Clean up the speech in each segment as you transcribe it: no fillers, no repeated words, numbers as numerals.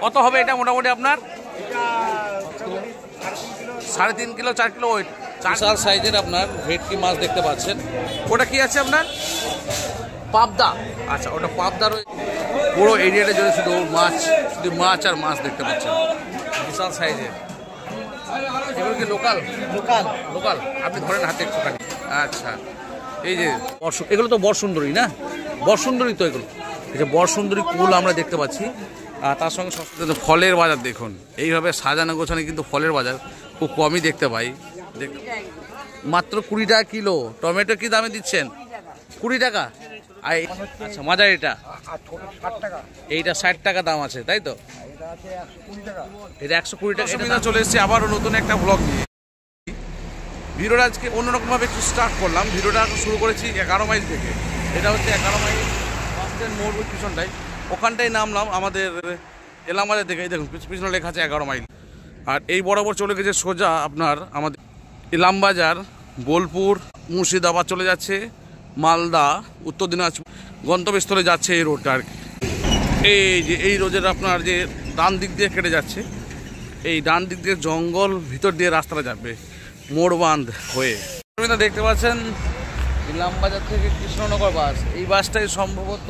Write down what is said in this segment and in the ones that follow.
কত হবে এটা মোটামুটি আপনার? 3.5 কিলো 4 কিলো ওয়েট। বিশাল সাইজের আপনার ভেটকি মাছ দেখতে পাচ্ছেন। ওটা কি আছে আপনার? পাবদা। আচ্ছা, ওটা পাবদার পুরো এরিয়াটা জুড়ে শুধু মাছ আর মাছ দেখতে পাচ্ছেন, বিশাল সাইজের। এগুলো কি লোকাল? লোকাল আপনি ধরেন হাতে একটুখানি। আচ্ছা, এই যে এগুলো তো বরসুন্দরী না? বরসুন্দরী তো এগুলো। এই যে বরসুন্দরী কুল আমরা দেখতে পাচ্ছি। আর তার সঙ্গে ফলের বাজার দেখুন, এইভাবে সাজানো গোছানো কিন্তু ফলের বাজার খুব কমই দেখতে পাই। মাত্র 20 টাকা কিলো। টমেটো কি দামে দিচ্ছেন? 20 টাকা। আচ্ছা, মাজার এটা এইটা 60 টাকা দাম আছে, তাই তো? এটা 120 টাকা। চলে এসেছি আবারও নতুন একটা ব্লগ নিয়ে। ভিডিওটা আজকে অন্যরকমভাবে একটু স্টার্ট করলাম। ভিডিওটা শুরু করেছি 11 মাইল থেকে। এটা হচ্ছে 11 মাইল বাস স্ট্যান্ড মোড় পিছনটাই, ওখানটাই নামলাম আমাদের এলামবাজার থেকে। এই দেখুন পিছনে লেখা আছে 11 মাইল। আর এই বরাবর চলে গেছে সোজা আপনার আমাদের ইলামবাজার, বোলপুর, মুর্শিদাবাদ চলে যাচ্ছে, মালদা, উত্তর দিনাজপুর গন্তব্যস্থলে যাচ্ছে এই রোডটা আর কি। এই রোডের আপনার যে ডান দিক দিয়ে কেটে যাচ্ছে, এই ডান দিক দিয়ে জঙ্গল ভিতর দিয়ে রাস্তাটা যাবে মোড়বাঁধ হয়ে। দেখতে পাচ্ছেন ইলামবাজার থেকে কৃষ্ণনগর বাস। এই বাসটাই সম্ভবত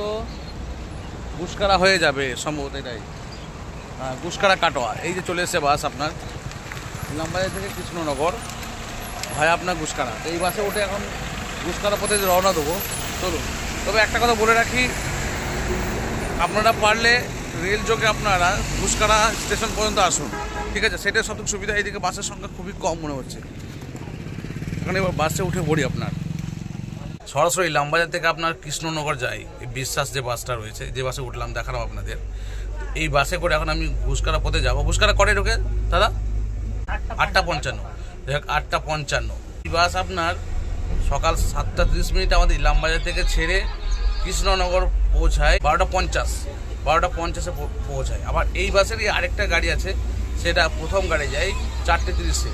গুসকারা হয়ে যাবে, সম্ভবত এটাই। হ্যাঁ, গুসকারা কাটোয়া। এই যে চলে এসেছে বাস আপনার ইলামবাজার থেকে কৃষ্ণনগর ভাই আপনার গুসকারা। তো এই বাসে উঠে এখন গুসকারা পথে রওনা দেবো। চলুন, তবে একটা কথা বলে রাখি, আপনারা পারলে রেল যোগে আপনারা গুসকারা স্টেশন পর্যন্ত আসুন, ঠিক আছে? সেটাই সবথেকে সুবিধা। এইদিকে বাসের সংখ্যা খুবই কম মনে হচ্ছে। এখানে এবার বাসে উঠে পড়ি আপনার সরাসরি ইলামবাজার থেকে আপনার কৃষ্ণনগর যাই। এই বিশ্বাস যে বাসটা রয়েছে, যে বাসে উঠলাম দেখালাম আপনাদের, এই বাসে করে এখন আমি গুসকারা পথে যাবো। গুসকারা করে ঢোকে দাদা 8:55। দেখ 8:55। এই বাস আপনার সকাল 7:30 আমাদের ইলামবাজার থেকে ছেড়ে কৃষ্ণনগর পৌঁছায় 12:50 পৌঁছায়। আবার এই বাসেরই আরেকটা গাড়ি আছে, সেটা প্রথম গাড়ি যায় 4:30,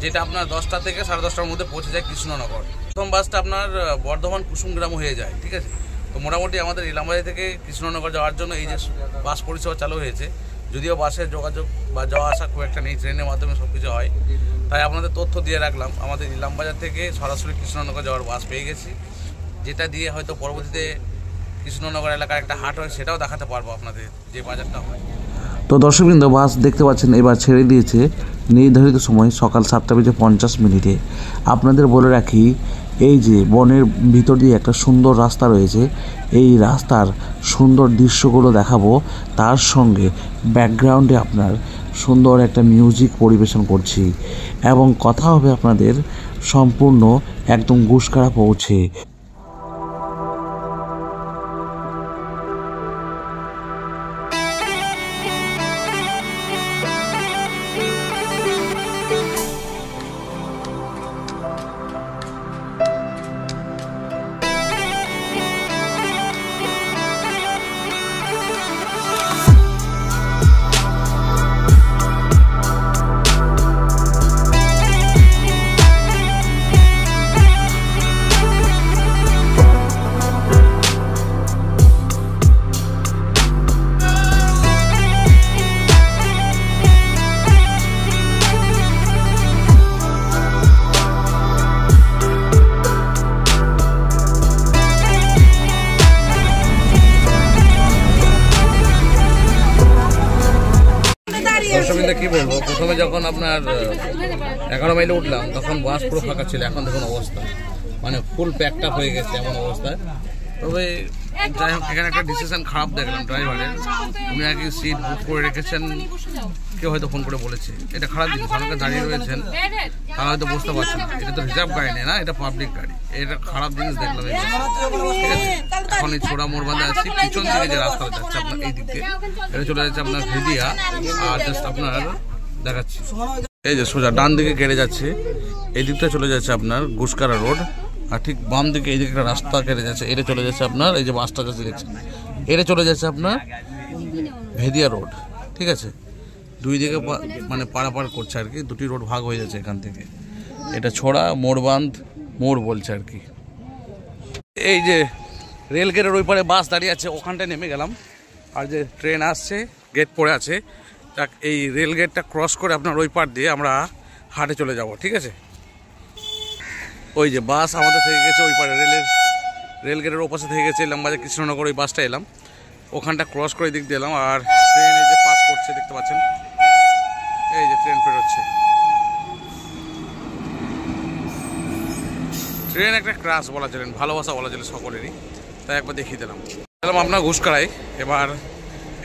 যেটা আপনার 10টা থেকে 10:30টার মধ্যে পৌঁছে যায় কৃষ্ণনগর। প্রথম বাসটা আপনার বর্ধমান কুসুমগ্রাম হয়ে যায়, ঠিক আছে? তো মোটামুটি আমাদের ইলামবাজার থেকে কৃষ্ণনগর যাওয়ার জন্য এই যে বাস পরিষেবা চালু হয়েছে, যদিও বাসের যোগাযোগ বা যাওয়া আসা খুব একটা নেই, ট্রেনের মাধ্যমে সব কিছু হয়, তাই আপনাদের তথ্য দিয়ে রাখলাম। আমাদের ইলামবাজার থেকে সরাসরি কৃষ্ণনগর যাওয়ার বাস পেয়ে গেছি, যেটা দিয়ে হয়তো পরবর্তীতে কৃষ্ণনগর এলাকার একটা হাট হয়, সেটাও দেখাতে পারবো আপনাদের, যে বাজারটা হয়। তো দর্শকবৃন্দ, বাস দেখতে পাচ্ছেন এবার ছেড়ে দিয়েছে নির্ধারিত সময় সকাল 7:50। আপনাদের বলে রাখি, এই যে বনের ভিতর দিয়ে একটা সুন্দর রাস্তা রয়েছে, এই রাস্তার সুন্দর দৃশ্যগুলো দেখাবো, তার সঙ্গে ব্যাকগ্রাউন্ডে আপনার সুন্দর একটা মিউজিক পরিবেশন করছি, এবং কথা হবে আপনাদের সম্পূর্ণ একদম গুসকারা পৌঁছে। কি বলবো, প্রথমে যখন আপনার 11 মাইলে উঠলাম তখন বাস পুরো ফাঁকা ছিল। এখন দেখুন অবস্থা, মানে ফুল প্যাকড আপ হয়ে গেছে এমন অবস্থায়। তবে যাই হোক, এখানে একটা ডিসিশন খারাপ দেখলাম ড্রাইভারের। উনি আগে সিট বুক করে রেখেছেন, কেউ হয়তো ফোন করে বলেছে। এটা খারাপ জিনিস। অনেকে দাঁড়িয়ে রয়েছেন, তারা হয়তো বুঝতে পারছেন এটা তো রিজার্ভ গাড়ি নেই না, এটা পাবলিক গাড়ি। এটা খারাপ জিনিস দেখলাম। ঠিক আছে, এখন এই ছোড়া মোড় বাঁধে আছি। পিছন দিকে যে রাস্তাটা যাচ্ছে আপনার এই দিক দিয়ে, এটা চলে যাচ্ছে আপনার ভেদিয়া। আর জাস্ট আপনার দেখাচ্ছি, এই যে সোজা ডান দিকে কেটে যাচ্ছে, এই দিকটা চলে যাচ্ছে আপনার গুসকারা রোড। আর ঠিক বাম দিকে এই দিকে একটা রাস্তা কেটে যাচ্ছে, এটা চলে যাচ্ছে আপনার এই যে বাসটা যাচ্ছে দেখছেন, এটা চলে যাচ্ছে আপনার ভেদিয়া রোড। ঠিক আছে, দুই দিকে মানে পারাপার করছে আর কি, দুটি রোড ভাগ হয়ে যাচ্ছে এখান থেকে। এটা ছোড়া মোড়বাঁধ মোড় বলছে আর কি। এই যে রেল গেটের ওই পারে বাস দাঁড়িয়ে আছে, ওখানটায় নেমে গেলাম। আর যে ট্রেন আসছে গেট পড়ে আছে, এই রেল গেটটা ক্রস করে আপনার ওই পার দিয়ে আমরা হাটে চলে যাব, ঠিক আছে। ওই যে বাস আমাদের থেকে গেছে ওই পারে, রেল গেটের ওপাশে থেকে গেছে ইলামবাজার কৃষ্ণনগর, ওই বাসটা এলাম, ওখানটা ক্রস করে দিক দিয়ে এলাম। আর ট্রেন এই যে পাস করছে দেখতে পাচ্ছেন, এই যে ট্রেন পেরোচ্ছে। ট্রেন একটা ক্রাশ বলা চলেন, ভালোবাসা বলা চলে সকলেরই, তাই একবার দেখিয়ে দিলাম। এলাম আপনার ঘুষকাড়ায়। এবার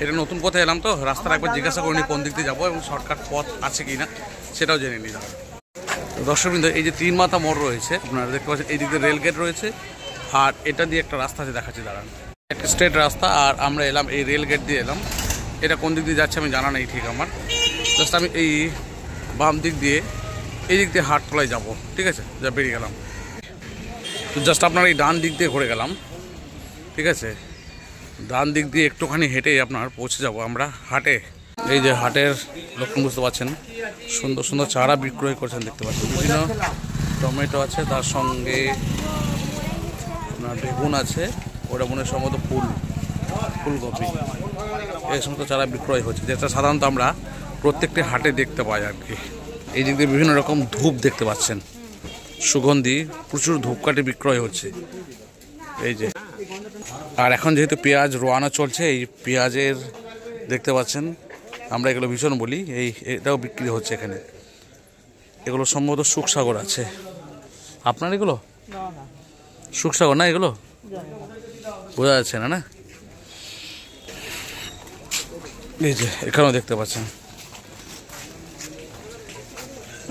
এটা নতুন পথে এলাম তো, রাস্তাটা একবার জিজ্ঞাসা করিনি কোন দিক দিয়ে যাবো এবং শর্টকাট পথ আছে কি না সেটাও জেনে নিলাম। দর্শকবৃন্দ, এই যে 3 মাথা মোড় রয়েছে আপনারা দেখতে পাচ্ছেন, এই দিক দিয়ে রেল গেট রয়েছে, আর এটা দিয়ে একটা রাস্তা আছে দেখাচ্ছি দাঁড়ান, একটা স্ট্রেট রাস্তা। আর আমরা এলাম এই রেল গেট দিয়ে এলাম। এটা কোন দিক দিয়ে যাচ্ছে আমি জানা নেই ঠিক আমার, জাস্ট আমি এই বাম দিক দিয়ে এই দিক দিয়ে হাটতলায় যাবো, ঠিক আছে, যা বেরিয়ে গেলাম। তো জাস্ট আপনার এই ডান দিক দিয়ে ঘুরে গেলাম, ঠিক আছে। ডান দিক দিয়ে একটুখানি হেঁটে আপনার পৌঁছে যাব আমরা হাটে। এই যে হাটের লক্ষণ বুঝতে পারছেন, সুন্দর সুন্দর চারা বিক্রয় করছেন দেখতে পাচ্ছেন। বিভিন্ন টমেটো আছে, তার সঙ্গে আপনার বেগুন আছে, ওটা মনে সম্ভবত ফুলকপি, এই সমস্ত চারা বিক্রয় হচ্ছে, যেটা সাধারণত আমরা প্রত্যেকটি হাটে দেখতে পাই আর কি। এই দিক দিয়ে বিভিন্ন রকম ধূপ দেখতে পাচ্ছেন, সুগন্ধি, প্রচুর ধূপকাঠি বিক্রয় হচ্ছে এই যে। আর এখন যেহেতু পেঁয়াজ রোয়ানো চলছে, এই পেঁয়াজের দেখতে পাচ্ছেন, আমরা এগুলো ভীষণ বলি, এটাও বিক্রি হচ্ছে এখানে। এগুলো সম্ভবত সুখসাগর আছে, আপনার এগুলো সুখসাগর না, এগুলো বোঝা যাচ্ছে না, না এই যে এখানেও দেখতে পাচ্ছেন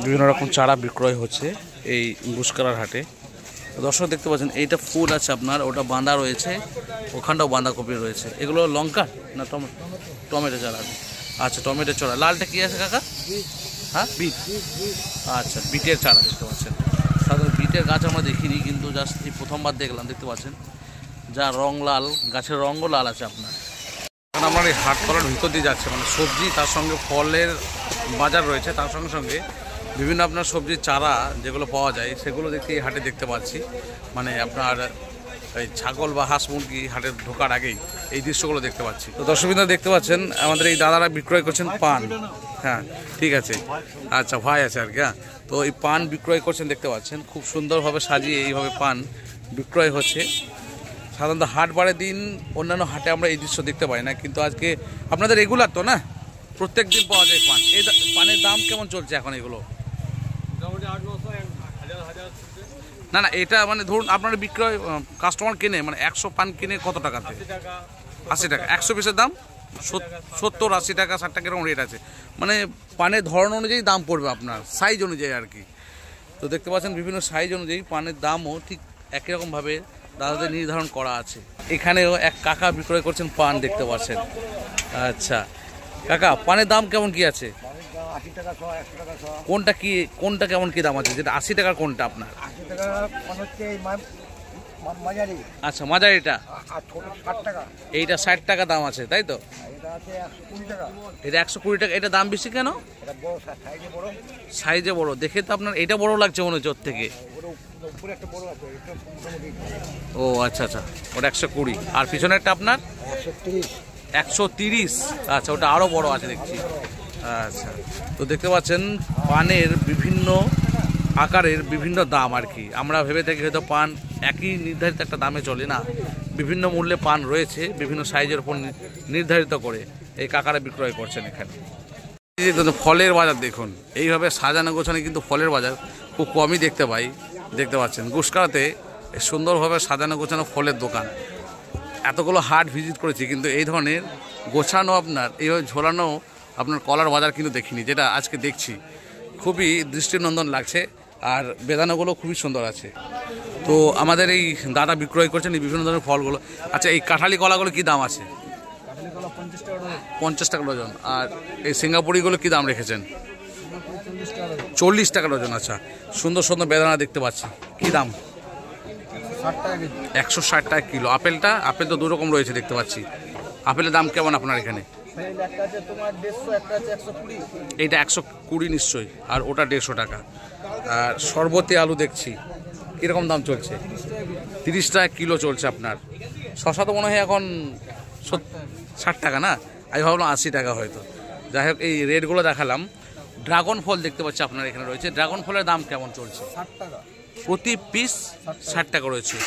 বিভিন্ন রকম চারা বিক্রয় হচ্ছে এই ঘুষকাড়ার হাটে। দর্শক দেখতে পাচ্ছেন, এইটা ফুল আছে আপনার, ওটা বাঁধা রয়েছে, ওখানটাও বাঁধাকপি রয়েছে। এগুলো লঙ্কা না টমেটো চারা? আচ্ছা, টমেটো চারা। লালটা কি আছে কাকা? হ্যাঁ, বিট। আচ্ছা, বিটের চারা দেখতে পাচ্ছেন। সাধারণত বিটের গাছ আমরা দেখিনি, কিন্তু জাস্ট এই প্রথমবার দেখলাম, দেখতে পাচ্ছেন যা রং লাল, গাছের রঙও লাল আছে আপনার। এখন আমরা এই হাটতলার ভিতর দিয়ে যাচ্ছে, মানে সবজি তার সঙ্গে ফলের বাজার রয়েছে, তার সঙ্গে সঙ্গে বিভিন্ন আপনার সবজির চারা যেগুলো পাওয়া যায় সেগুলো দেখতে এই হাটে দেখতে পাচ্ছি। মানে আপনার এই ছাগল বা হাঁস মুরগি হাটে ঢোকার আগেই এই দৃশ্যগুলো দেখতে পাচ্ছি। তো দর্শকবৃন্দ দেখতে পাচ্ছেন আমাদের এই দাদারা বিক্রয় করছেন পান। হ্যাঁ, ঠিক আছে, আচ্ছা, ভাই আছে আর কি। হ্যাঁ, তো এই পান বিক্রয় করছেন দেখতে পাচ্ছেন, খুব সুন্দরভাবে সাজিয়ে এইভাবে পান বিক্রয় হচ্ছে। সাধারণত হাট বারের দিন অন্যান্য হাটে আমরা এই দৃশ্য দেখতে পাই না, কিন্তু আজকে আপনাদের রেগুলার তো না, প্রত্যেক দিন পাওয়া যায় পান। এই পানের দাম কেমন চলছে এখন এগুলো? না না, এটা মানে ধরুন আপনার বিক্রয় কাস্টমার কেনে, মানে 100 পান কিনে কত টাকাতে? 80 টাকা। 100 পিসের দাম 70, 80 টাকা, 60 টাকা এরকম রেট আছে। মানে পানের ধরন অনুযায়ী দাম পড়বে আপনার, সাইজ অনুযায়ী আর কি। তো দেখতে পাচ্ছেন বিভিন্ন সাইজ অনুযায়ী পানের দামও ঠিক একই রকমভাবে দাদাদের নির্ধারণ করা আছে। এখানেও এক কাকা বিক্রয় করছেন পান দেখতে পাচ্ছেন। আচ্ছা কাকা, পানের দাম কেমন কি আছে? কোনটা কেমন কি দাম আছে? যেটা 80 টাকার কোনটা আপনার? আচ্ছা, মাঝারিটা এইটা 60 টাকা দাম আছে, তাই তো? এটা 120 টাকা। এটা দাম বেশি কেন? সাইজে বড় দেখে তো আপনার এটা বড় লাগছে মনে হচ্ছে ওর থেকে। ও আচ্ছা আচ্ছা, ওটা 120। আর পিছনেরটা আপনার 130। আচ্ছা, ওটা আরো বড় আছে দেখছি। আচ্ছা, তো দেখতে পাচ্ছেন পানের বিভিন্ন আকারের বিভিন্ন দাম আর কি। আমরা ভেবে থাকি হয়তো পান একই নির্ধারিত একটা দামে চলে না, বিভিন্ন মূল্যে পান রয়েছে, বিভিন্ন সাইজের উপর নির্ধারিত করে এই কাকারা বিক্রয় করছেন এখানে। ফলের বাজার দেখুন, এইভাবে সাজানো গোছানো কিন্তু ফলের বাজার খুব কমই দেখতে পাই। দেখতে পাচ্ছেন ঘুষকাড়াতে সুন্দরভাবে সাজানো গোছানো ফলের দোকান। এতগুলো হাট ভিজিট করেছি, কিন্তু এই ধরনের গোছানো আপনার এইভাবে ঝোলানো আপনার কলার বাজার কিন্তু দেখিনি, যেটা আজকে দেখছি। খুবই দৃষ্টিনন্দন লাগছে, আর বেদানাগুলো খুবই সুন্দর আছে। তো আমাদের এই দাদা বিক্রয় করছেন এই বিভিন্ন ধরনের ফলগুলো। আচ্ছা, এই কাঁঠালি কলাগুলো কী দাম আছে? 50 টাকা ডজন। আর এই সিঙ্গাপুরিগুলো কী দাম রেখেছেন? 40 টাকা ডজন। আচ্ছা, সুন্দর সুন্দর বেদানা দেখতে পাচ্ছি। কী দাম? 160 টাকা কিলো। আপেল তো দু রকম রয়েছে দেখতে পাচ্ছি। আপেলের দাম কেমন আপনার এখানে? এইটা 120 নিশ্চয়ই, আর ওটা 150 টাকা। আর শরবতি আলু দেখছি, কীরকম দাম চলছে? 30 টাকা কিলো চলছে আপনার। শশা তো মনে হয় এখন 60 টাকা না? আমি ভাবলাম 80 টাকা হয়তো। যাই হোক, এই রেটগুলো দেখালাম। ড্রাগন ফল দেখতে পাচ্ছি আপনার এখানে রয়েছে। ড্রাগন ফলের দাম কেমন চলছে? 60 টাকা প্রতি পিস 60 টাকা রয়েছে।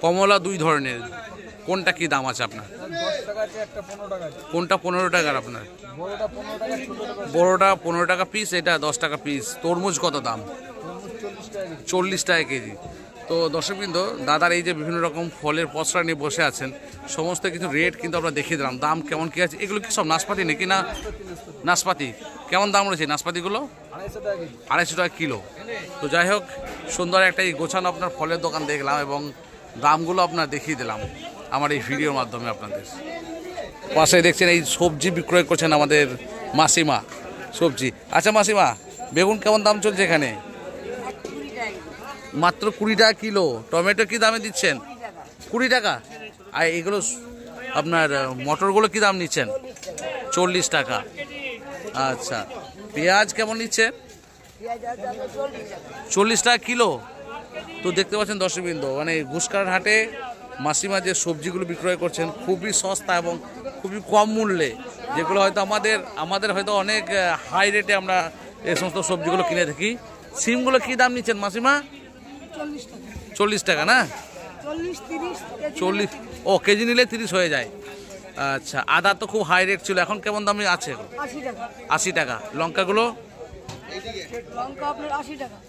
কমলা 2 ধরনের, কোনটা কি দাম আছে আপনার? 10 টাকা আছে, একটা 15 টাকা আছে। কোনটা 15 টাকার আপনার? বড়টা 15 টাকা, ছোটটা বড়টা 15 টাকা পিস, এটা 10 টাকা পিস। তরমুজ কত দাম? 40 টাকা কেজি। তো দর্শকবৃন্দ, দাদার এই যে বিভিন্ন রকম ফলের পসরা নিয়ে বসে আছেন, সমস্ত কিছু রেট কিন্তু আমরা দেখিয়ে দিলাম। দাম কেমন কী আছে? এগুলো কি সব নাশপাতি নাকি? না নাশপাতি। কেমন দাম রয়েছে নাশপাতিগুলো? 250 টাকা কেজি। 250 টাকা কিলো। তো যাই হোক, সুন্দর একটা এই গোছানো আপনার ফলের দোকান দেখলাম এবং দামগুলো আপনার দেখিয়ে দিলাম আমার এই ভিডিওর মাধ্যমে আপনাদের। পাশে দেখছেন এই সবজি বিক্রয় করছেন আমাদের মাসিমা সবজি। আচ্ছা মাসিমা, বেগুন কেমন দাম চলছে এখানে? মাত্র 20 টাকা কিলো। টমেটো কি দামে দিচ্ছেন? 20 টাকা। আর এগুলো আপনার মটরগুলো কি দাম নিচ্ছেন? 40 টাকা। আচ্ছা, পেঁয়াজ কেমন নিচ্ছেন? 40 টাকা কিলো। তো দেখতে পাচ্ছেন দর্শকবৃন্দ, মানে ঘুসকার হাটে মাসিমা যে সবজিগুলো বিক্রয় করছেন খুবই সস্তা এবং খুবই কম মূল্যে, যেগুলো হয়তো আমাদের হয়তো অনেক হাই রেটে আমরা এই সমস্ত সবজিগুলো কিনে থাকি। সিমগুলো কি দাম নিচ্ছেন মাসিমা? 40 টাকা না? 40। ও, কেজি নিলে 30 হয়ে যায়। আচ্ছা, আদা তো খুব হাই রেট ছিল, এখন কেমন দামে আছে? 80 টাকা। লঙ্কাগুলো?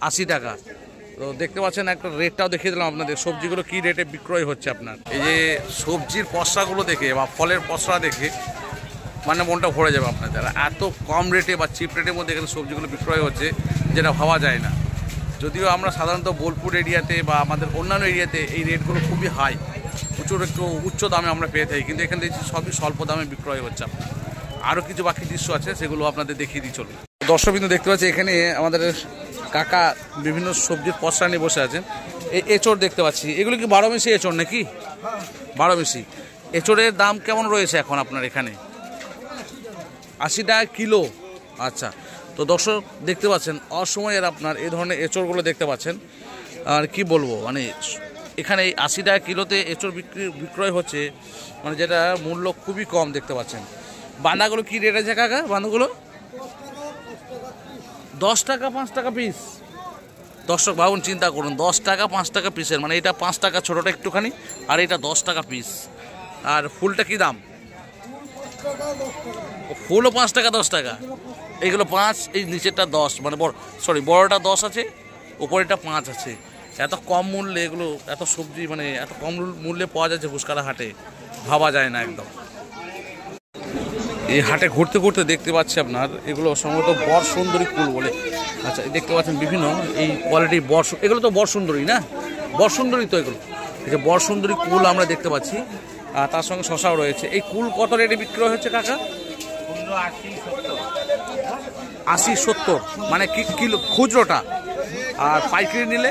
80 টাকা। তো দেখতে পাচ্ছেন, একটা রেটটাও দেখিয়ে দিলাম আপনাদের, সবজিগুলো কি রেটে বিক্রয় হচ্ছে আপনার। এই যে সবজির পসরাগুলো দেখে বা ফলের পসরা দেখে মানে মনটা ভরে যাবে আপনাদের। এত কম রেটে বা চিপ রেটের মধ্যে এখানে সবজিগুলো বিক্রয় হচ্ছে, যেটা ভাবা যায় না। যদিও আমরা সাধারণত বোলপুর এরিয়াতে বা আমাদের অন্যান্য এরিয়াতে এই রেটগুলো খুবই হাই, একটু উচ্চ দামে আমরা পেয়ে থাকি, কিন্তু এখানে দেখছি সবই স্বল্প দামে বিক্রয় হচ্ছে আপনার। আরও কিছু বাকি দৃশ্য আছে, সেগুলো আপনাদের দেখিয়ে দিই চলুন। দর্শকবৃন্দ দেখতে পাচ্ছি এখানে আমাদের কাকা বিভিন্ন সবজির পসরা নিয়ে বসে আছেন। এই এঁচড় দেখতে পাচ্ছি, এগুলো কি 12 মিশি এঁচড় নাকি? 12 মিশি। এঁচড়ের দাম কেমন রয়েছে এখন আপনার এখানে? 80 টাকা কিলো। আচ্ছা, তো দর্শক দেখতে পাচ্ছেন অসময়ের আপনার এই ধরনের এঁচড়গুলো দেখতে পাচ্ছেন। আর কি বলবো, মানে এখানে 80 টাকা কিলোতে এঁচড় বিক্রয় হচ্ছে, মানে যেটা মূল্য খুবই কম দেখতে পাচ্ছেন। বাঁধাগুলো কি রেট আছে কাকা? বাঁধাগুলো 10 টাকা 5 টাকা পিস। দর্শক ভাবুন, চিন্তা করুন, 10 টাকা 5 টাকা পিসের, মানে এটা 5 টাকা ছোটোটা একটুখানি, আর এটা 10 টাকা পিস। আর ফুলটা কি দাম? ফুলও 5 টাকা 10 টাকা। এইগুলো 5, এই নিচেরটা 10, মানে বড়টা 10 আছে, উপরেরটা 5 আছে। এত কম মূল্যে এগুলো, এত সবজি মানে এত কম মূল্যে পাওয়া যাচ্ছে ঘুসকারা হাটে, ভাবা যায় না একদম। এই হাটে ঘুরতে ঘুরতে দেখতে পাচ্ছি আপনার এগুলো সম্ভবত বর সুন্দরী কুল বলে। আচ্ছা, দেখতে পাচ্ছেন বিভিন্ন এই কোয়ালিটির এগুলো তো বর সুন্দরী না? বর সুন্দরী তো এগুলো। এই যে বর সুন্দরী কুল আমরা দেখতে পাচ্ছি, আর তার সঙ্গে শশাও রয়েছে। এই কুল কত রেটে বিক্রয় হচ্ছে কাকা? 80-70, মানে কি কিলো খুচরোটা? আর পাইকারি নিলে?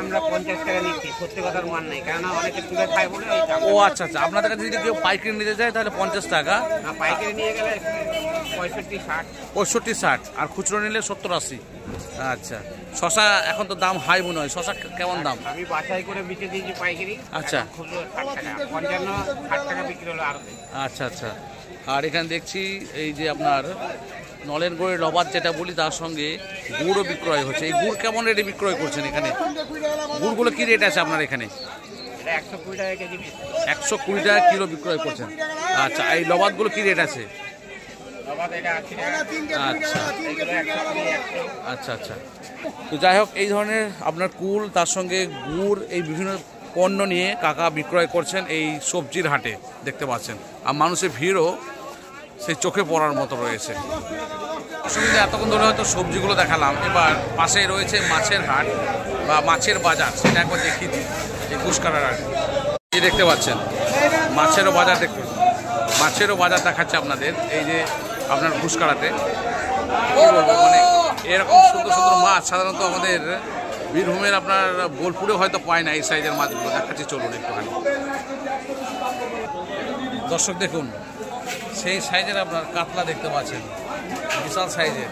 আমরা 50 টাকা নিচ্ছি, সত্যি কথার মান নেই, কারণ অনেকে তুলে খায় বলে। ও আচ্ছা আচ্ছা, আপনাদের কাছে যদি কেউ পাইকারি নিতে যায় তাহলে 50 টাকা। পাইকারি নিয়ে গেলে 65-60। 65-60, আর খুচরো নিলে 70-80। আচ্ছা, শশা এখন তো দাম হাই মনে হয়, শশা কেমন দাম? আমি বাছাই করে বিচে দিয়েছি পাইকারি। আচ্ছা, খুচরো 60 টাকা, 55-60 টাকা বিক্রি হলো আরো। আচ্ছা আচ্ছা। আর এখানে দেখছি এই যে আপনার নলেন গুড়ের লবাদ যেটা বলি, তার সঙ্গে গুড়ও বিক্রয় হচ্ছে। এই গুড় কেমন রেটে বিক্রয় করছেন এখানে? গুড়গুলো কি রেট আছে আপনার এখানে? 120 টাকা কেজি। 120 টাকা কিলো বিক্রয় করছেন। আচ্ছা, এই লবাদগুলো কি রেট আছে? আচ্ছা আচ্ছা আচ্ছা। তো যাই হোক, এই ধরনের আপনার কুল, তার সঙ্গে গুড়, এই বিভিন্ন পণ্য নিয়ে কাকা বিক্রয় করছেন এই সবজির হাটে দেখতে পাচ্ছেন। আর মানুষের ভিড়ও সেই চোখে পড়ার মতো রয়েছে। অসুবিধা, এতক্ষণ ধরে হয়তো সবজিগুলো দেখালাম, এবার পাশেই রয়েছে মাছের হাট বা মাছের বাজার, সেটা একবার দেখিয়ে দিই। এই ঘুসকারার হাট এই দেখতে পাচ্ছেন, মাছেরও বাজার দেখাচ্ছে আপনাদের। এই যে আপনার ঘুসকারাতে কী বলবো, মানে এরকম সুন্দর সুন্দর মাছ সাধারণত আমাদের বীরভূমের আপনার বোলপুরেও হয়তো পায় না। এই সাইজের মাছগুলো দেখাচ্ছি, চলুন একটুখানি। দর্শক দেখুন, সেই সাইজের আপনার কাতলা দেখতে পাচ্ছেন, বিশাল সাইজের।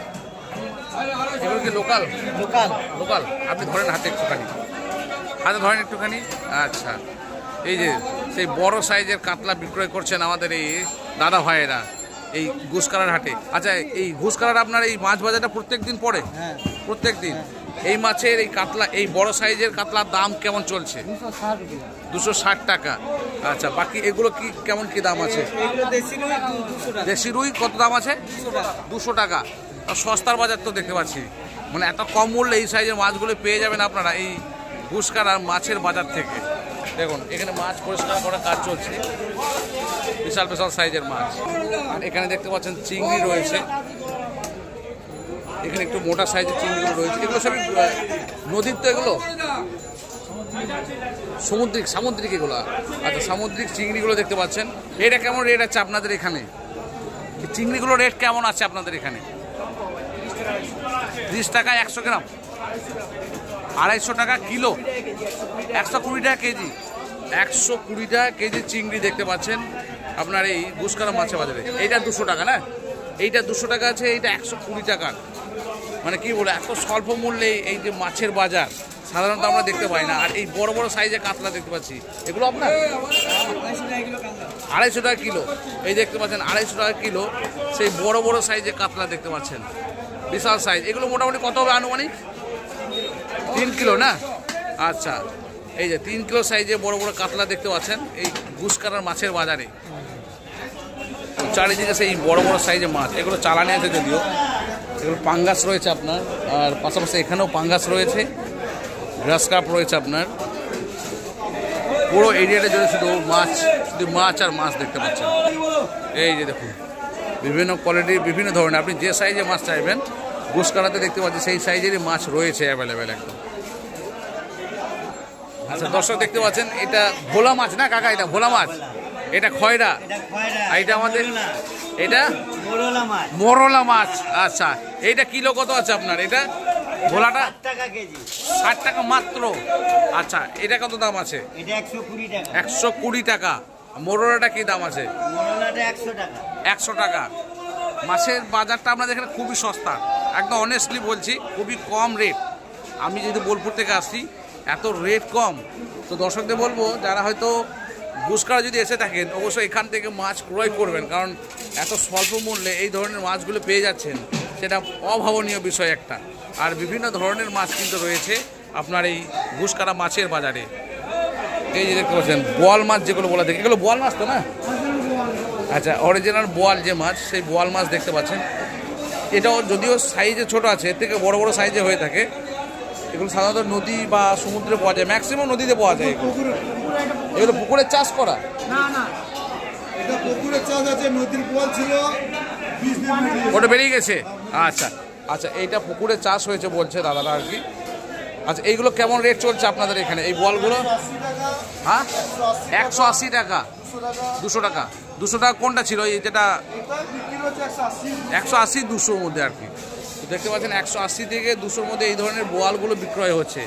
এগুলো কি লোকাল? Local local. আপনি ধরেন হাতে ধরেন একটুখানি। আচ্ছা, এই যে সেই বড় সাইজের কাতলা বিক্রয় করছেন আমাদের এই দাদা ভাইয়েরা। এই ঘুষকারার হাটে। আচ্ছা, এই ঘুষকারার আপনার এই মাছ বাজারটা প্রত্যেক দিন পড়ে? হ্যাঁ, প্রত্যেক দিন। এই মাছের এই কাতলা, এই বড় সাইজের কাতলার দাম কেমন চলছে? 260 টাকা। আচ্ছা, বাকি এগুলো কি কেমন কি দাম আছে? দেশি রুই কত দাম আছে? 200 টাকা। সস্তার বাজার তো দেখতে পাচ্ছি, মানে এত কম মূল্যে এই সাইজের মাছগুলো পেয়ে যাবেন আপনারা এই ঘুষকারার মাছের বাজার থেকে। দেখুন এখানে মাছ পরিষ্কার করার কাজ চলছে, বিশাল বিশাল সাইজের মাছ। আর এখানে দেখতে পাচ্ছেন চিংড়ি রয়েছে, এখানে একটু মোটা সাইজের চিংড়িগুলো রয়েছে। এগুলো সবই নদীর তো, এগুলো সামুদ্রিক এগুলো। আচ্ছা, সামুদ্রিক চিংড়িগুলো দেখতে পাচ্ছেন। এটা কেমন রেট আছে আপনাদের এখানে? চিংড়িগুলো রেট কেমন আছে আপনাদের এখানে? 30 টাকা 100 গ্রাম, 250 টাকা কিলো, 120 টাকা কেজি। 120 টাকা কেজি চিংড়ি দেখতে পাচ্ছেন আপনার এই ঘুষকারা মাছের বাজারে। এইটা 200 টাকা না? এইটা 200 টাকা আছে, এইটা 120 টাকা। মানে কি বলে, এত স্বল্প মূল্যে এই যে মাছের বাজার সাধারণত আমরা দেখতে পাই না। আর এই বড় বড় সাইজের কাতলা দেখতে পাচ্ছি, এগুলো আপনার 250 টাকা কিলো। এই দেখতে পাচ্ছেন 250 টাকা কিলো সেই বড় বড় সাইজের কাতলা দেখতে পাচ্ছেন, বিশাল সাইজ। এগুলো মোটামুটি কত হবে আনুমানিক? 3 কিলো না? আচ্ছা, এই যে 3 কিলো সাইজে বড় বড় কাতলা দেখতে পাচ্ছেন এই ঘুষকারার মাছের বাজারে। চারিদিকে সেই বড় বড় সাইজের মাছ, এগুলো চালানি আছে যদিও। এগুলো পাঙ্গাস রয়েছে আপনার, আর পাশাপাশি এখানেও পাঙ্গাস রয়েছে, গ্রাস কাপ রয়েছে আপনার। পুরো এরিয়াটা জুড়ে শুধু মাছ আর মাছ দেখতে পাচ্ছেন। এই যে দেখুন বিভিন্ন কোয়ালিটির, বিভিন্ন ধরনের, আপনি যে সাইজে মাছ চাইবেন ঘুষকারাতে দেখতে পাচ্ছেন সেই সাইজেরই মাছ রয়েছে অ্যাভেলেবেল একদম। আচ্ছা, দর্শক দেখতে পাচ্ছেন এটা ভোলা মাছ না কাকা? এটা ভোলা মাছ, এটা খয়রা, আর এটা আমাদের এটা মোরলা মাছ। আচ্ছা, এইটা কিলো কত আছে আপনার? এটা ভোলাটা 60 টাকা মাত্র। আচ্ছা, এটা কত দাম আছে? 120 টাকা। মোরলাটা কি দাম আছে? 100 টাকা। মাছের বাজারটা আপনাদের এখানে খুবই সস্তা, একদম অনেস্টলি বলছি, খুবই কম রেট। আমি যদি বোলপুর থেকে আসছি, এত রেট কম। তো দর্শকদের বলবো যারা হয়তো ঘুষকারা যদি এসে থাকেন, অবশ্যই এখান থেকে মাছ ক্রয় করবেন, কারণ এত স্বল্প মূল্যে এই ধরনের মাছগুলো পেয়ে যাচ্ছেন, সেটা অভাবনীয় বিষয় একটা। আর বিভিন্ন ধরনের মাছ কিন্তু রয়েছে আপনার এই ঘুষকারা মাছের বাজারে। এই যে দেখতে পাচ্ছেন বোয়াল মাছ, যেগুলো বলা থাকে, এগুলো বোয়াল মাছ তো না? আচ্ছা, অরিজিনাল বোয়াল যে মাছ, সেই বোয়াল মাছ দেখতে পাচ্ছেন। এটাও যদিও সাইজে ছোট আছে, এর থেকে বড় বড় সাইজে হয়ে থাকে। এগুলো সাধারণত নদী বা সমুদ্রে পাওয়া যায়, ম্যাক্সিমাম নদীতে পাওয়া যায়। এগুলো পুকুরের চাষ করা না, এটা পুকুরের চাষ আছে, নদীর বোয়াল ছিল, ওটা বেরিয়ে গেছে। আচ্ছা আচ্ছা, এইটা পুকুরে চাষ হয়েছে বলছে দাদারা আর কি। আচ্ছা, এইগুলো কেমন রেট চলছে আপনাদের এখানে এই বোয়ালগুলো? হ্যাঁ, 180 টাকা, 200 টাকা। 200 টাকা কোনটা ছিল? এই যেটা 180 200 মধ্যে আর কি। দেখতে পাচ্ছেন 180 থেকে 200-র মধ্যে এই ধরনের বোয়ালগুলো বিক্রয় হচ্ছে।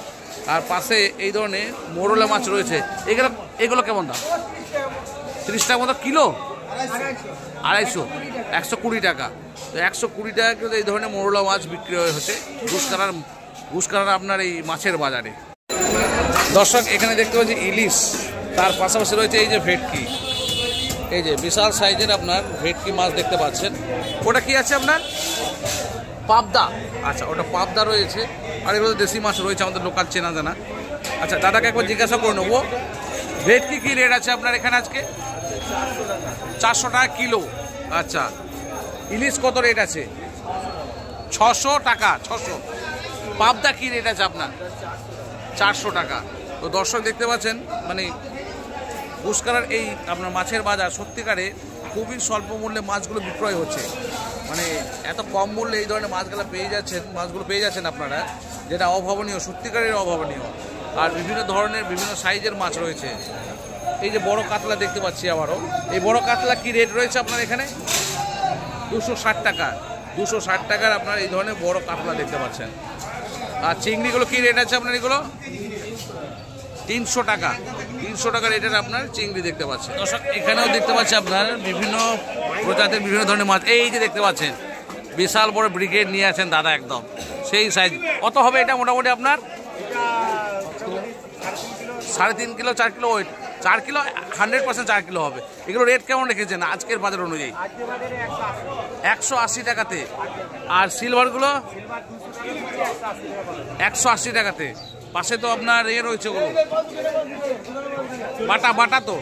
আর পাশে এই ধরনের মোরলা মাছ রয়েছে। এগুলো কেমন দাম? 30 টাকা মতো কিলো, 250, 120 টাকা। তো 120 টাকা কিন্তু এই ধরনের মোরলা মাছ বিক্রি হচ্ছে ঘুষকারার আপনার এই মাছের বাজারে। দর্শক এখানে দেখতে পাচ্ছি ইলিশ, তার পাশাপাশি রয়েছে এই যে ভেটকি। এই যে বিশাল সাইজের আপনার ভেটকি মাছ দেখতে পাচ্ছেন। ওটা কি আছে আপনার? পাবদা। আচ্ছা, ওটা পাবদা রয়েছে। আর এগুলো দেশি মাছ রয়েছে আমাদের লোকাল চেনা জানা। আচ্ছা, দাদাকে একবার জিজ্ঞাসা করে নেবো, ভেটকি কী রেট আছে আপনার এখানে আজকে? 400 টাকা কিলো। আচ্ছা, ইলিশ কত রেট আছে? 600 টাকা। 600। পাবদা কী রেট আছে আপনার? 400 টাকা। তো দর্শক দেখতে পাচ্ছেন, মানে ঘুষকারার এই আপনার মাছের বাজার সত্যিকারে খুবই স্বল্প মূল্যে মাছগুলো বিক্রয় হচ্ছে। মানে এত কম মূল্যে এই ধরনের মাছগুলো পেয়ে যাচ্ছেন আপনারা, যেটা অভাবনীয়, সত্যিকারের অভাবনীয়। আর বিভিন্ন ধরনের বিভিন্ন সাইজের মাছ রয়েছে। এই যে বড় কাতলা দেখতে পাচ্ছি আবারও। এই বড় কাতলা কি রেট রয়েছে আপনার এখানে? 260 টাকা। 260 টাকার আপনার এই ধরনের বড় কাতলা দেখতে পাচ্ছেন। আর চিংড়িগুলো কি রেট আছে আপনার? এগুলো 300 টাকা। 300 টাকা রেটের আপনার চিংড়ি দেখতে পাচ্ছেন। দর্শক এখানেও দেখতে পাচ্ছি আপনার বিভিন্ন প্রজাতির বিভিন্ন ধরনের মাছ। এই যে দেখতে পাচ্ছেন বিশাল বড় ব্রিগেড নিয়ে আছেন দাদা, একদম সেই সাইজ। কত হবে এটা মোটামুটি আপনার? 3.5 kilo 4 kilo wait, 4 kilo 100% 4 kilo হবে। এগুলো রেট কেমন রেখেছেন আজকের বাজার অনুযায়ী? 180 টাকাতে। আর সিলভারগুলো 180 টাকাতে। পাশে তো আপনার রয়েছে ওগুলো বাটা তো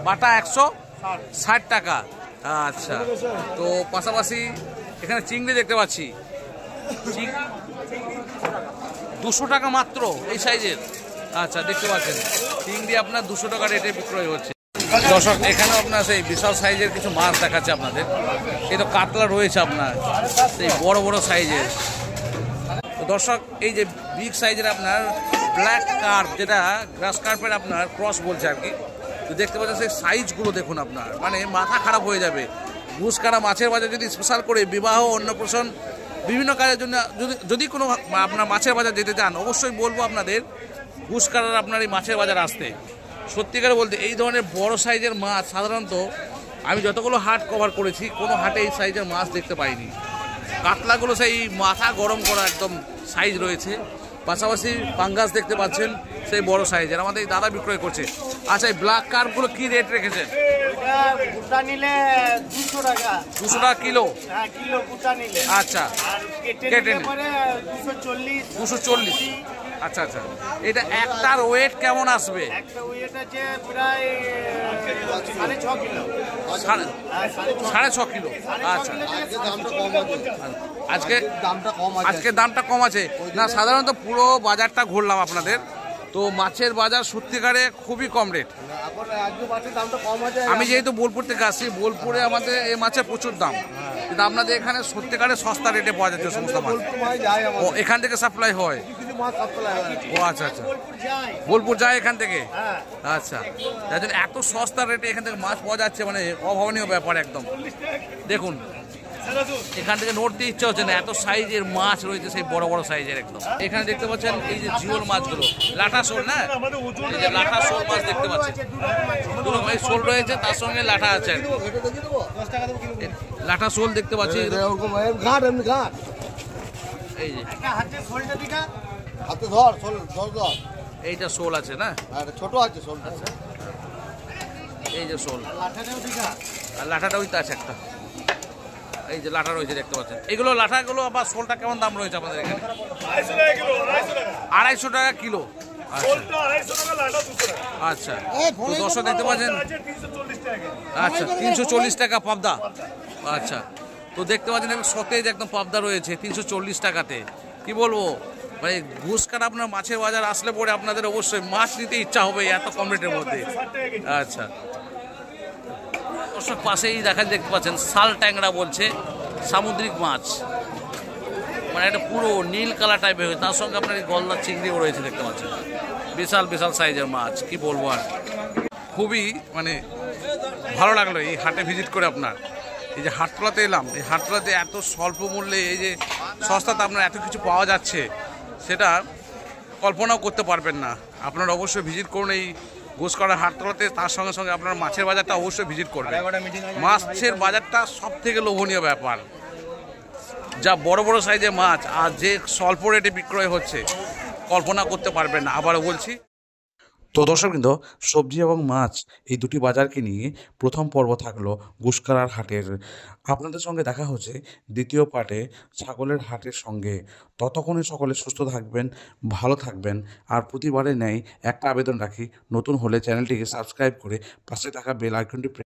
বাটা 160 টাকা। আচ্ছা, তো পাশাপাশি এখানে চিংড়ি দেখতে পাচ্ছি, 200 টাকা মাত্র এই সাইজের। আচ্ছা, দেখতে পাচ্ছেন চিংড়ি আপনার 200 টাকা রেটে বিক্রয় হচ্ছে। দর্শক, এখানেও আপনার সেই বিশাল সাইজের কিছু মাছ দেখাচ্ছে আপনাদের। এই তো কাতলা রয়েছে আপনার, সেই বড় বড় সাইজের। তো দর্শক, এই যে বিগ সাইজের আপনার ব্ল্যাক কার্প, যেটা গ্রাস কার্পের আপনার ক্রস বলছে আর কি। তো দেখতে পাচ্ছেন সেই সাইজগুলো দেখুন, আপনার মানে মাথা খারাপ হয়ে যাবে। ঘুষকারা মাছের বাজার যদি স্পেশাল করে বিবাহ, অন্নপ্রাশন, বিভিন্ন কাজের জন্য যদি কোনো আপনার মাছের বাজার যেতে চান, অবশ্যই বলবো আপনাদের ঘুষকারার আপনার এই মাছের বাজার আসতে। সত্যিকারে বলতে এই ধরনের বড় সাইজের মাছ সাধারণত আমি যতগুলো হাট কভার করেছি, কোনো হাটে এই সাইজের মাছ দেখতে পাইনি। কাতলাগুলো সেই মাথা গরম করা একদম সাইজ রয়েছে। পাশাপাশি পাঙ্গাস দেখতে পাচ্ছেন সেই বড় সাইজের, আমাদের এই দাদা বিক্রয় করছে। আচ্ছা, এই ব্ল্যাক কার্পগুলো কি রেট রেখেছেন? নিলে 200 টাকা। 200 টাকা কিলো? হ্যাঁ, কিলো গোটা নিলে। আচ্ছা, কেটে নিলে 240। আচ্ছা আচ্ছা, এটা একটার ওয়েট কেমন আসবে? একটা ওয়েট আছে প্রায় 6.5 কিলো। 6.5 কিলো। আচ্ছা, আজকে দামটা কম আছে না? সাধারণত পুরো বাজারটা ঘুরলাম আপনাদের, তো মাছের বাজার সত্যিকারে খুবই কম রেট। আমি যেহেতু বোলপুর থেকে আসছি, বোলপুরে আমাদের এই মাছের প্রচুর দাম, কিন্তু আপনাদের এখানে সত্যিকারে সস্তা রেটে পাওয়া যাচ্ছে সমস্ত মাছ। ও, এখান থেকে সাপ্লাই হয়? ও আচ্ছা আচ্ছা, বোলপুর যায় এখান থেকে। আচ্ছা, যার জন্য এত সস্তা রেটে এখান থেকে মাছ পাওয়া যাচ্ছে, মানে অভাবনীয় ব্যাপার একদম। দেখুন, এখান থেকে নড়তে ইচ্ছা হচ্ছে না, এত সাইজের মাছ রয়েছে, সেই বড় বড় সাইজের একদম। এখানে দেখতে পাচ্ছেন এই যে জিওল মাছগুলো, লাঠা শোল না, এই যে লাঠা শোল মাছ দেখতে পাচ্ছেন, দুটো শোল রয়েছে, তার সঙ্গে লাঠা আছে। লাঠা শোল দেখতে পাচ্ছি, এই যে এইটা শোল আছে না, ছোট আছে শোল। আচ্ছা, এই যে শোল, আর লাঠাটা ওই তো আছে একটা, এই যে লাঠা রয়েছে দেখতে পাচ্ছেন। এগুলো লাঠাগুলো আবার শোলটা কেমন দাম রয়েছে আপনাদের এখানে? 250 টাকা কিলো। আচ্ছা, তো দর্শক দেখতে পাচ্ছেন, আচ্ছা 340 টাকা পাবদা। আচ্ছা, তো দেখতে পাচ্ছেন সতেজ একদম পাবদা রয়েছে 340 টাকাতে। কি বলবো, মানে ঘুষকাটা আপনার মাছের বাজার আসলে পরে আপনাদের অবশ্যই মাছ নিতে ইচ্ছা হবে এত কম রেটের মধ্যে। আচ্ছা, দর্শক পাশেই দেখতে পাচ্ছেন শাল ট্যাংরা বলছে, সামুদ্রিক মাছ, মানে একটা পুরো নীল কালার টাইপের, তার সঙ্গে আপনার এই গলদা চিংড়িও রয়েছে দেখতে পাচ্ছেন। বিশাল বিশাল সাইজের মাছ, কি বলবো আর। খুবই মানে ভালো লাগলো এই হাটে ভিজিট করে। আপনার এই যে হাটতলাতে এলাম, এই হাটতলাতে এত স্বল্প মূল্যে এই যে সস্তাতে আপনার এত কিছু পাওয়া যাচ্ছে, সেটা কল্পনাও করতে পারবেন না। আপনারা অবশ্যই ভিজিট করুন এই ঘুষকারা হাটতলাতে, তার সঙ্গে সঙ্গে আপনার মাছের বাজারটা অবশ্যই ভিজিট করবেন। মাছের বাজারটা সব থেকে লোভনীয় ব্যাপার, যা বড় বড় সাইজের মাছ আর যে স্বল্প রেটে বিক্রয় হচ্ছে, কল্পনা করতে পারবেন না। আবারও বলছি। তো দর্শক কিন্তু সবজি এবং মাছ এই দুটি বাজারকে নিয়ে প্রথম পর্ব থাকলো ঘুষকারার হাটের। আপনাদের সঙ্গে দেখা হচ্ছে দ্বিতীয় পার্টে ছাগলের হাটের সঙ্গে। ততক্ষণে সকলে সুস্থ থাকবেন, ভালো থাকবেন। আর প্রতিবারের ন্যায় একটা আবেদন রাখি, নতুন হলে চ্যানেলটিকে সাবস্ক্রাইব করে পাশে থাকা বেল আইকনটি প্রেস